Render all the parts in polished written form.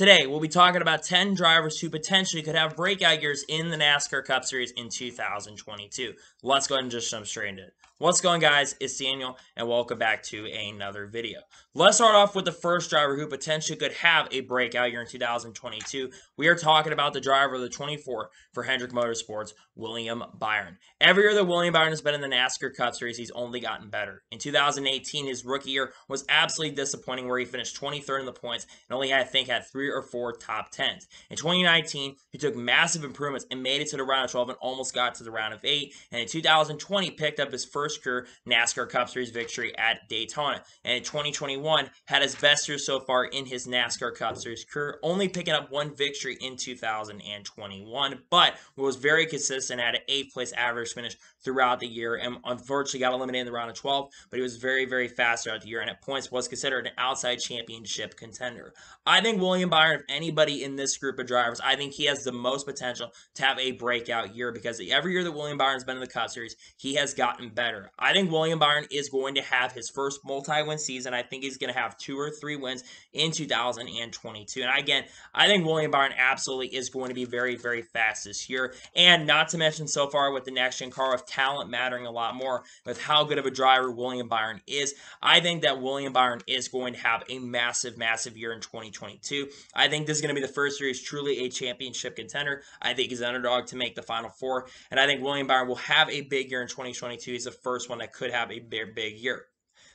Today, we'll be talking about 10 drivers who potentially could have breakout years in the NASCAR Cup Series in 2022. Let's go ahead and just jump straight into it. What's going, guys? It's Daniel, and welcome back to another video. Let's start off with the first driver who potentially could have a breakout year in 2022. We are talking about the driver of the 24 for Hendrick Motorsports, William Byron. Every year that William Byron has been in the NASCAR Cup Series, he's only gotten better. In 2018, his rookie year was absolutely disappointing, where he finished 23rd in the points and only, I think, had 3 or 4 top 10s. In 2019, he took massive improvements and made it to the round of 12 and almost got to the round of 8. And in 2020, picked up his first career NASCAR Cup Series victory at Daytona. And in 2021, had his best year so far in his NASCAR Cup Series career, only picking up 1 victory in 2021, but was very consistent, had an 8th place average finish throughout the year, and unfortunately got eliminated in the round of 12, but he was very, very fast throughout the year, and at points was considered an outside championship contender. I think William Byron, if anybody in this group of drivers, I think he has the most potential to have a breakout year, because every year that William Byron's been in the Cup Series, he has gotten better. I think William Byron is going to have his first multi-win season. I think he's going to have 2 or 3 wins in 2022. And again, I think William Byron absolutely is going to be very, very fast this year. And not to mention, so far with the next-gen car, with talent mattering a lot more, with how good of a driver William Byron is, I think that William Byron is going to have a massive, massive year in 2022. I think this is going to be the first year he's truly a championship contender. I think he's an underdog to make the Final Four, and I think William Byron will have a big year in 2022. He's the first one that could have a big year.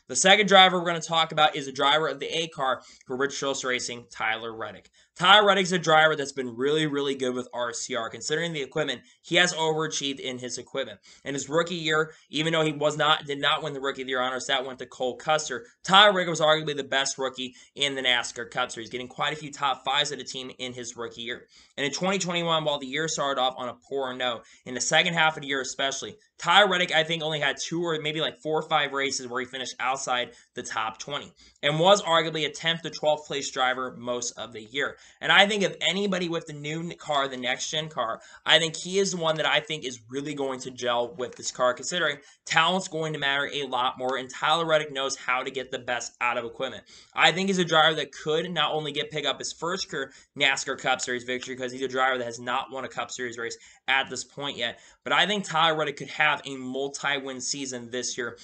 The second driver we're going to talk about is a driver of the A car for Briscoe Racing, Tyler Reddick. Tyler Reddick's a driver that's been really, really good with RCR. Considering the equipment, he has overachieved in his equipment. In his rookie year, even though he did not win the Rookie of the Year honors, that went to Cole Custer, Tyler Reddick was arguably the best rookie in the NASCAR Cup Series, getting quite a few top 5s of the team in his rookie year. And in 2021, while the year started off on a poor note, in the second half of the year especially, Tyler Reddick, I think, only had 2 or maybe like 4 or 5 races where he finished outside the top 20 and was arguably a 10th to 12th place driver most of the year. And I think if anybody with the new car, the next-gen car, I think he is the one that I think is really going to gel with this car, considering talent's going to matter a lot more, and Tyler Reddick knows how to get the best out of equipment. I think he's a driver that could not only pick up his first career NASCAR Cup Series victory, because he's a driver that has not won a Cup Series race at this point yet, but I think Tyler Reddick could have a multi-win season this year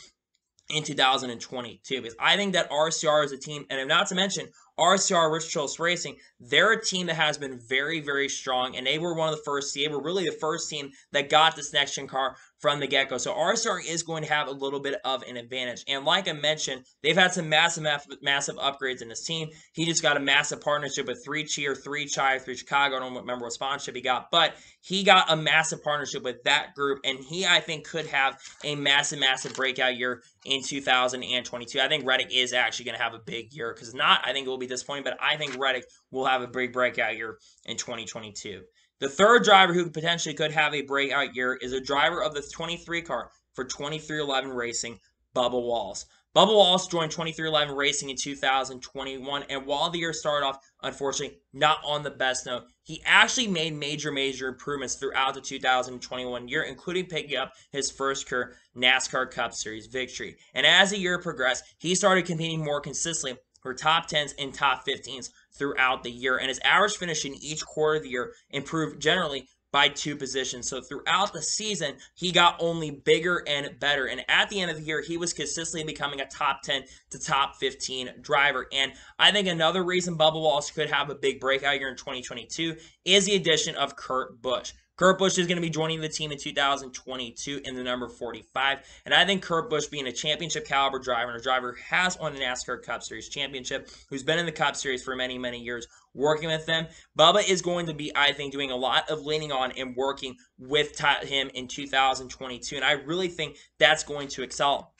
in 2022, because I think that RCR is a team, and not to mention RCR Briscoe Racing, they're a team that has been very, very strong, and they were really the first team that got this next-gen car from the get-go. So RCR is going to have a little bit of an advantage. And like I mentioned, they've had some massive upgrades in this team. He just got a massive partnership with 3 Chicago. I don't remember what sponsorship he got, but he got a massive partnership with that group, and he, I think, could have a massive, massive breakout year in 2022. I think Reddick is actually going to have a big year, because not, I think it will be disappointing, but I think Reddick will have a big breakout year in 2022. The third driver who potentially could have a breakout year is a driver of the 23 car for 23XI Racing, Bubba Wallace. Bubba Wallace joined 23XI Racing in 2021, and while the year started off, unfortunately, not on the best note, he actually made major improvements throughout the 2021 year, including picking up his first career NASCAR Cup Series victory. And as the year progressed, he started competing more consistently for top 10s and top 15s throughout the year, and his average finish in each quarter of the year improved generally by 2 positions. So throughout the season, he got only bigger and better, and at the end of the year, he was consistently becoming a top 10 to top 15 driver. And I think another reason Bubba Wallace could have a big breakout year in 2022 is the addition of Kurt Busch. Kurt Busch is going to be joining the team in 2022 in the number 45, and I think Kurt Busch, being a championship caliber driver and a driver who has won the NASCAR Cup Series championship, who's been in the Cup Series for many, many years, working with them, Bubba is going to be, I think, doing a lot of leaning on and working with him in 2022, and I really think that's going to excel.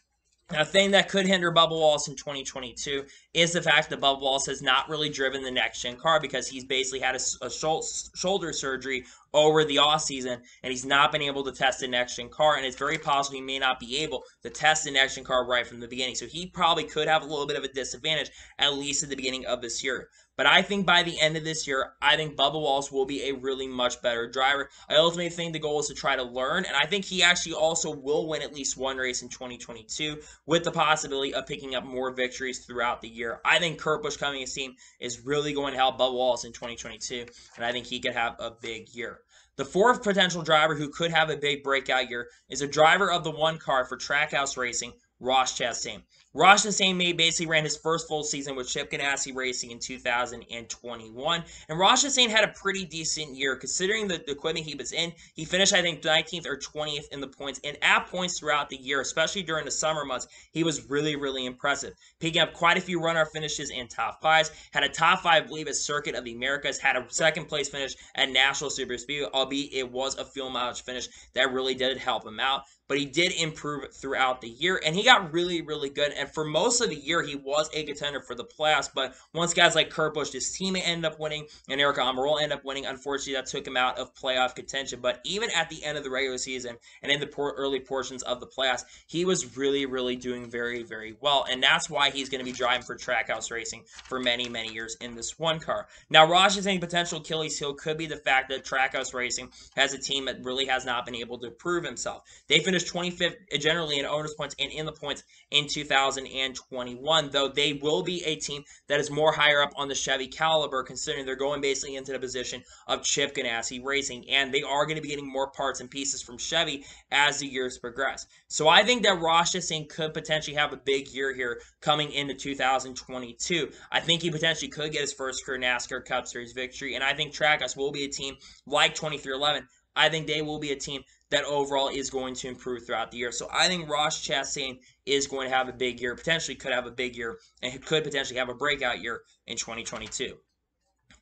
A thing that could hinder Bubba Wallace in 2022 is the fact that Bubba Wallace has not really driven the next-gen car, because he's basically had a shoulder surgery over the offseason, and he's not been able to test the next-gen car, and it's very possible he may not be able to test the next-gen car right from the beginning. So he probably could have a little bit of a disadvantage, at least at the beginning of this year. But I think by the end of this year, I think Bubba Wallace will be a really much better driver. I ultimately think the goal is to try to learn, and I think he actually also will win at least one race in 2022 with the possibility of picking up more victories throughout the year. I think Kurt Busch coming to his team is really going to help Bubba Wallace in 2022, and I think he could have a big year. The fourth potential driver who could have a big breakout year is a driver of the one car for Trackhouse Racing, Ross Chastain. Ross Chastain basically ran his first full season with Chip Ganassi Racing in 2021, and Ross Chastain had a pretty decent year considering the equipment he was in. He finished, I think, 19th or 20th in the points, and at points throughout the year, especially during the summer months, he was really, really impressive. Picking up quite a few runner finishes and top fives, had a top five, I believe, at Circuit of the Americas, had a second place finish at National Super Speedway, albeit it was a fuel mileage finish that really did help him out. But he did improve throughout the year, and he got really, really good. And for most of the year, he was a contender for the playoffs. But once guys like Kurt Busch, his teammate, ended up winning, and Eric Almirola ended up winning, unfortunately, that took him out of playoff contention. But even at the end of the regular season and in the early portions of the playoffs, he was really, really doing very, very well. And that's why he's going to be driving for Trackhouse Racing for many, many years in this one car. Now, Ross' potential Achilles heel could be the fact that Trackhouse Racing has a team that really has not been able to prove himself. They finished 25th generally in owners points and in the points in 2021, though they will be a team that is more higher up on the Chevy caliber, considering they're going basically into the position of Chip Ganassi Racing, and they are going to be getting more parts and pieces from Chevy as the years progress. So I think that Ross Chastain could potentially have a big year here coming into 2022. I think he potentially could get his first career NASCAR Cup Series victory, and I think Trackhouse will be a team like 2311. I think they will be a team that overall is going to improve throughout the year. So I think Ross Chastain is going to have a big year, potentially could have a big year, and could potentially have a breakout year in 2022.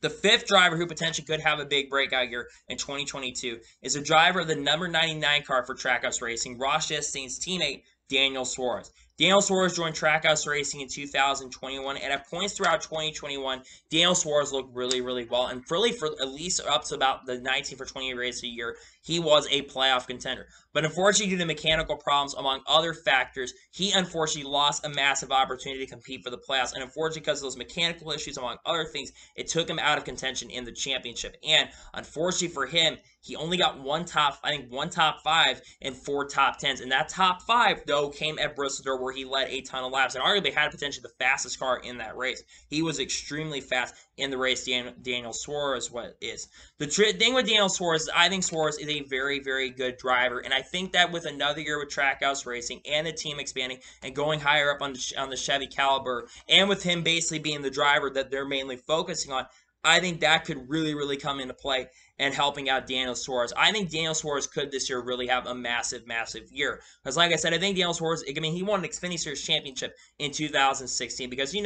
The fifth driver who potentially could have a big breakout year in 2022 is a driver of the number 99 car for Trackhouse Racing, Ross Chastain's teammate, Daniel Suarez. Daniel Suarez joined Trackhouse Racing in 2021, and at points throughout 2021, Daniel Suarez looked really, really well. And really, for at least up to about the 19 for 28 races a year, he was a playoff contender. But unfortunately, due to mechanical problems, among other factors, he unfortunately lost a massive opportunity to compete for the playoffs. And unfortunately, because of those mechanical issues, among other things, it took him out of contention in the championship. And unfortunately for him, he only got one top 5 and 4 top 10s. And that top 5, though, came at Bristol, where he led a ton of laps and arguably had potentially the fastest car in that race. He was extremely fast in the race, Daniel Suarez is. The thing with Daniel Suarez is I think Suarez is a very, very good driver, and I think that with another year with Trackhouse Racing and the team expanding and going higher up on the Chevy caliber, and with him basically being the driver that they're mainly focusing on, I think that could really, really come into play and helping out Daniel Suarez. I think Daniel Suarez could this year really have a massive, massive year. Because like I said, I think Daniel Suarez, he won an Xfinity Series championship in 2016 because, he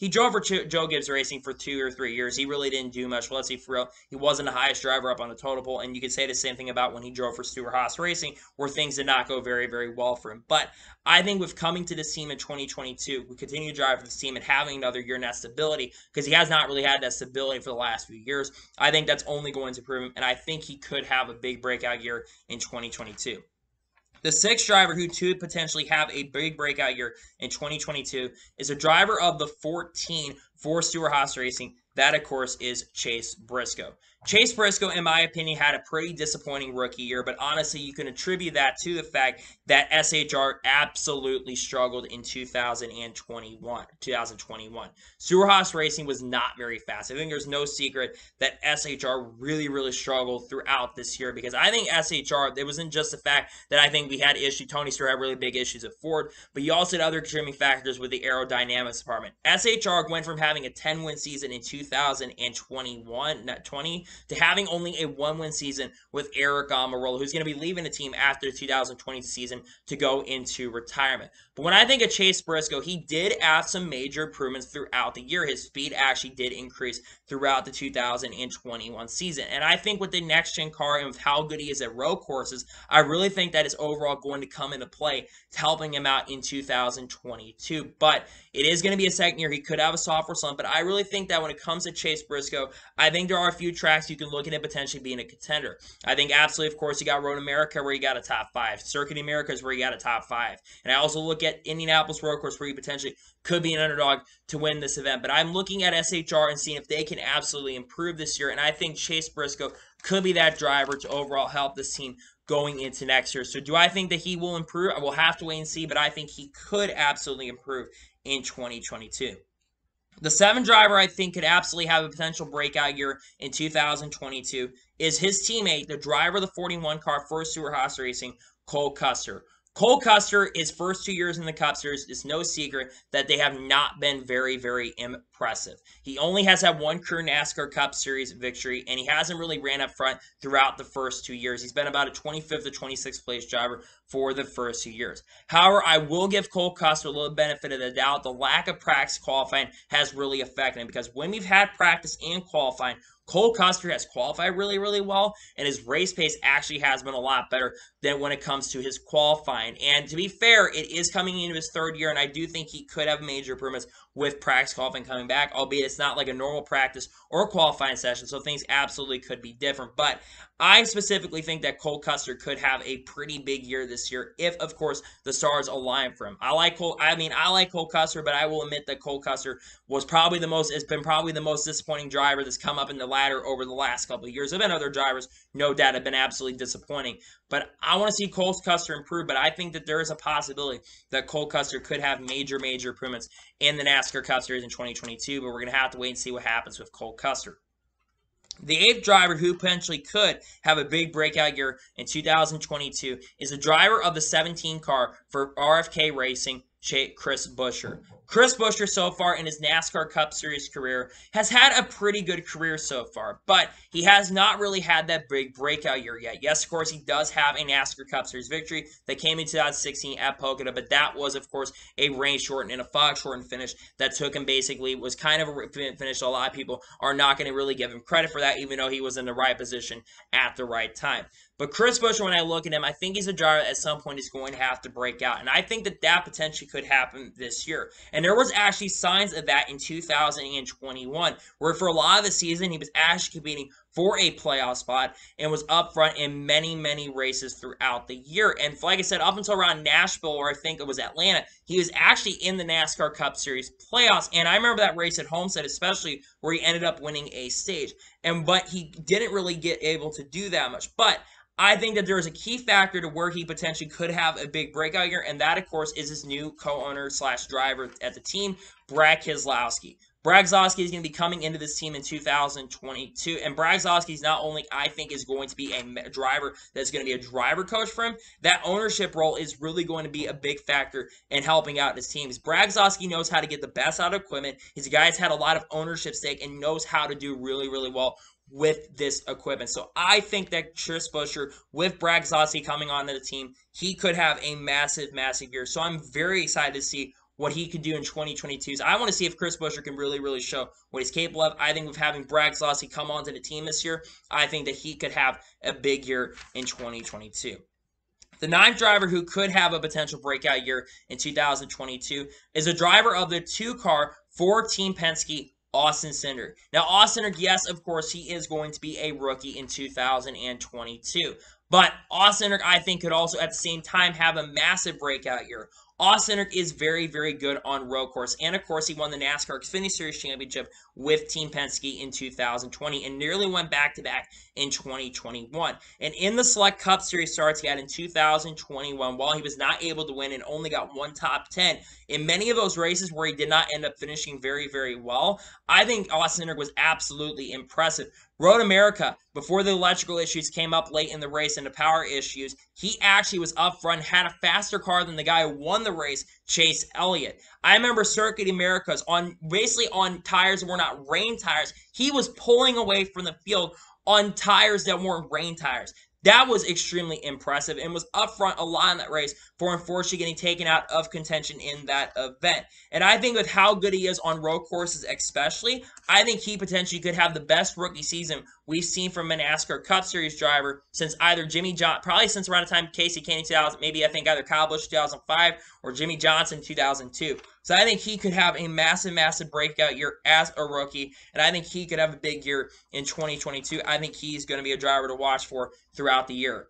drove for Joe Gibbs Racing for 2 or 3 years. He really didn't do much. But let's see, for real, he wasn't the highest driver up on the total pole, and you could say the same thing about when he drove for Stewart-Haas Racing, where things did not go very, very well for him. But I think with coming to this team in 2022, we continue to drive for this team and having another year in that stability, because he has not really had that stability for the last few years, I think that's only going to improve him, and I think he could have a big breakout year in 2022. The sixth driver who could potentially have a big breakout year in 2022 is a driver of the 14 for Stewart-Haas Racing. That, of course, is Chase Briscoe. Chase Briscoe, in my opinion, had a pretty disappointing rookie year, but honestly, you can attribute that to the fact that SHR absolutely struggled in 2021. Stewart-Haas Racing was not very fast. I think there's no secret that SHR really, really struggled throughout this year, because I think SHR, it wasn't just the fact that I think we had issues. Tony Stewart had really big issues at Ford, but you also had other contributing factors with the aerodynamics department. SHR went from having a 10-win season in 2020 to having only a 1-win season with Eric Almirola, who's going to be leaving the team after the 2020 season to go into retirement. But when I think of Chase Briscoe, he did add some major improvements throughout the year. His speed actually did increase throughout the 2021 season. And I think with the next-gen car and with how good he is at road courses, I really think that is overall going to come into play, helping him out in 2022. But it is going to be a second year. He could have a sophomore slump, but I really think that when it comes comes to Chase Briscoe, I think there are a few tracks you can look at it potentially being a contender. I think absolutely, of course, you got Road America where you got a top 5. Circuit America is where you got a top 5. And I also look at Indianapolis Road Course where you potentially could be an underdog to win this event. But I'm looking at SHR and seeing if they can absolutely improve this year. And I think Chase Briscoe could be that driver to overall help this team going into next year. So do I think that he will improve? I will have to wait and see, but I think he could absolutely improve in 2022. The 7th driver I think could absolutely have a potential breakout year in 2022 is his teammate, the driver of the 41 car for Suarez Racing, Cole Custer. Cole Custer, his first 2 years in the Cup Series, it's no secret that they have not been very, very impressive. He only has had one career NASCAR Cup Series victory, and he hasn't really ran up front throughout the first 2 years. He's been about a 25th to 26th place driver for the first 2 years. However, I will give Cole Custer a little benefit of the doubt. The lack of practice qualifying has really affected him because when we've had practice and qualifying, Cole Custer has qualified really, really well, and his race pace actually has been a lot better than when it comes to his qualifying. And to be fair, it is coming into his 3rd year, and I do think he could have major improvements with practice qualifying coming back, albeit it's not like a normal practice or qualifying session, so things absolutely could be different. But I specifically think that Cole Custer could have a pretty big year this year if, of course, the stars align for him. I like Cole Custer, but I will admit that Cole Custer has been probably the most disappointing driver that's come up in the ladder over the last couple of years. There have been other drivers, no doubt, have been absolutely disappointing. But I want to see Cole Custer improve, but I think that there is a possibility that Cole Custer could have major, major improvements in the NASCAR Cup Series in 2022, but we're going to have to wait and see what happens with Cole Custer. The 8th driver who potentially could have a big breakout year in 2022 is the driver of the 17 car for RFK Racing, Chris Buescher. Chris Buescher so far in his NASCAR Cup Series career has had a pretty good career so far, but he has not really had that big breakout year yet. Yes, of course, he does have a NASCAR Cup Series victory that came in 2016 at Pocono, but that was, of course, a rain-shortened and a fog-shortened finish that took him basically, was kind of a finish. So a lot of people are not going to really give him credit for that, even though he was in the right position at the right time. But Chris Buescher, when I look at him, I think he's a driver at some point is going to have to break out. And I think that that potentially could happen this year. And there was actually signs of that in 2021, where for a lot of the season, he was actually competing for a playoff spot and was up front in many, many races throughout the year. And like I said, up until around Nashville, or I think it was Atlanta, he was actually in the NASCAR Cup Series playoffs. And I remember that race at Homestead, especially, where he ended up winning a stage. But he didn't really get able to do that much. But I think that there is a key factor to where he potentially could have a big breakout year, and that, of course, is his new co-owner / driver at the team, Brad Keselowski. Brad Keselowski is going to be coming into this team in 2022, and Brad Keselowski is not only, I think, is going to be a driver that's going to be a driver coach for him, that ownership role is really going to be a big factor in helping out his teams. Brad Keselowski knows how to get the best out of equipment. His guy's had a lot of ownership stake and knows how to do really, really well with this equipment. So I think that Chris Buescher, with Brad Keselowski coming onto the team, he could have a massive, massive year. So I'm very excited to see what he could do in 2022. So I want to see if Chris Buescher can really, really show what he's capable of. I think with having Brad Keselowski come onto the team this year, I think that he could have a big year in 2022. The 9th driver who could have a potential breakout year in 2022 is a driver of the 2-car for Team Penske, Austin Cindric. Now, Austin Cindric, yes, of course, he is going to be a rookie in 2022. But Austin Cindric, I think, could also at the same time have a massive breakout year. Austin Cindric is very, very good on road course. And, of course, he won the NASCAR Xfinity Series Championship with Team Penske in 2020 and nearly went back-to-back in 2021. And in the Select Cup Series starts he had in 2021, while he was not able to win and only got one top 10, in many of those races where he did not end up finishing very, very well, I think Austin Cindric was absolutely impressive. Road America, before the electrical issues came up late in the race and the power issues, he actually was up front, had a faster car than the guy who won the race, Chase Elliott. I remember Circuit Americas basically on tires that were not rain tires. He was pulling away from the field on tires that weren't rain tires. That was extremely impressive and was up front a lot in that race for unfortunately getting taken out of contention in that event. And I think with how good he is on road courses especially, I think he potentially could have the best rookie season we've seen from a NASCAR Cup Series driver since either Jimmy Johnson, probably since around the time Casey Kenny 2000, maybe I think either Kyle Busch 2005 or Jimmy Johnson 2002. So I think he could have a massive, massive breakout year as a rookie, and I think he could have a big year in 2022. I think he's going to be a driver to watch for throughout the year.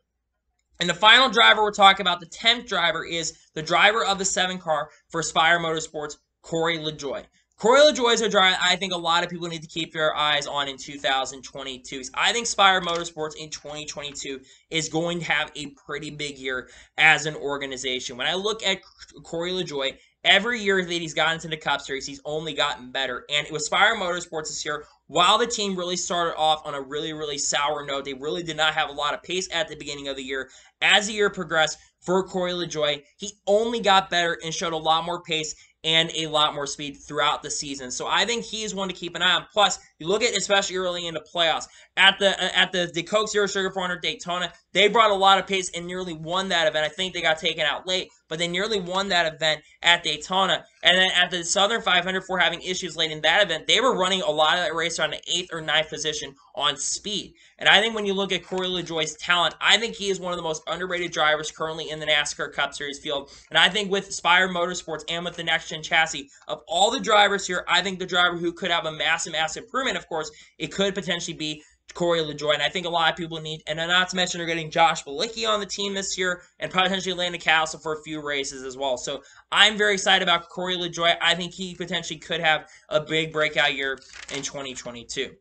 And the final driver we're talking about, the 10th driver, is the driver of the 7 car for Spire Motorsports, Corey LaJoie. Corey LaJoie is a driver I think a lot of people need to keep their eyes on in 2022. I think Spire Motorsports in 2022 is going to have a pretty big year as an organization. When I look at Corey LaJoie, every year that he's gotten into the Cup Series, he's only gotten better. And with Spire Motorsports this year, while the team really started off on a really, really sour note, they really did not have a lot of pace at the beginning of the year. As the year progressed for Corey LaJoie, he only got better and showed a lot more pace and a lot more speed throughout the season. So I think he is one to keep an eye on. Plus, you look at, especially early in the playoffs, at the Coke Zero Sugar 400 Daytona, they brought a lot of pace and nearly won that event. I think they got taken out late, but they nearly won that event at Daytona. And then at the Southern 500, for having issues late in that event, they were running a lot of that race around the 8th or 9th position on speed. And I think when you look at Corey LaJoie's talent, I think he is one of the most underrated drivers currently in the NASCAR Cup Series field. And I think with Spire Motorsports and with the next-gen chassis, of all the drivers here, I think the driver who could have a massive, massive improvement, of course, it could potentially be Corey LaJoie. And I think a lot of people need, and not to mention they're getting Josh Bilicki on the team this year and potentially Landon Castle for a few races as well. So I'm very excited about Corey LaJoie. I think he potentially could have a big breakout year in 2022.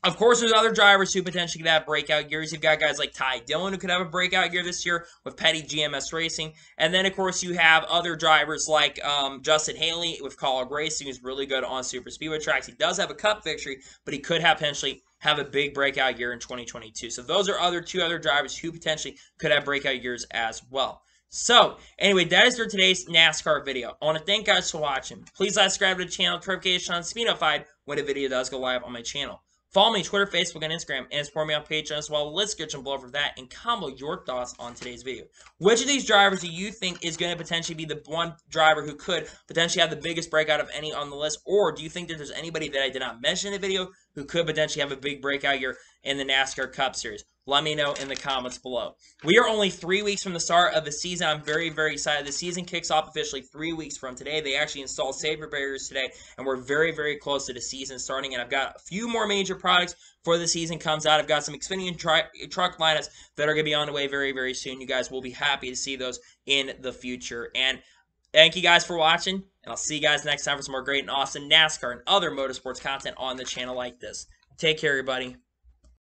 Of course, there's other drivers who potentially could have breakout years. You've got guys like Ty Dillon who could have a breakout year this year with Petty GMS Racing. And then, of course, you have other drivers like Justin Haley with College Racing, who's really good on super speedway tracks. He does have a Cup victory, but he could have potentially have a big breakout year in 2022. So those are two other drivers who potentially could have breakout years as well. So, anyway, that is for today's NASCAR video. I want to thank you guys for watching. Please subscribe to the channel, notification on to be notified when a video does go live on my channel. Follow me on Twitter, Facebook, and Instagram, and support me on Patreon as well. Let's get some blow for that and comment your thoughts on today's video. Which of these drivers do you think is going to potentially be the one driver who could potentially have the biggest breakout of any on the list? Or do you think that there's anybody that I did not mention in the video who could potentially have a big breakout year in the NASCAR Cup Series? Let me know in the comments below. We are only 3 weeks from the start of the season. I'm very, very excited. The season kicks off officially 3 weeks from today. They actually installed safer barriers today, and we're very, very close to the season starting. And I've got a few more major products before the season comes out. I've got some Xfinity truck lineups that are going to be on the way very, very soon. You guys will be happy to see those in the future. And thank you guys for watching, and I'll see you guys next time for some more great and awesome NASCAR and other motorsports content on the channel like this. Take care, everybody.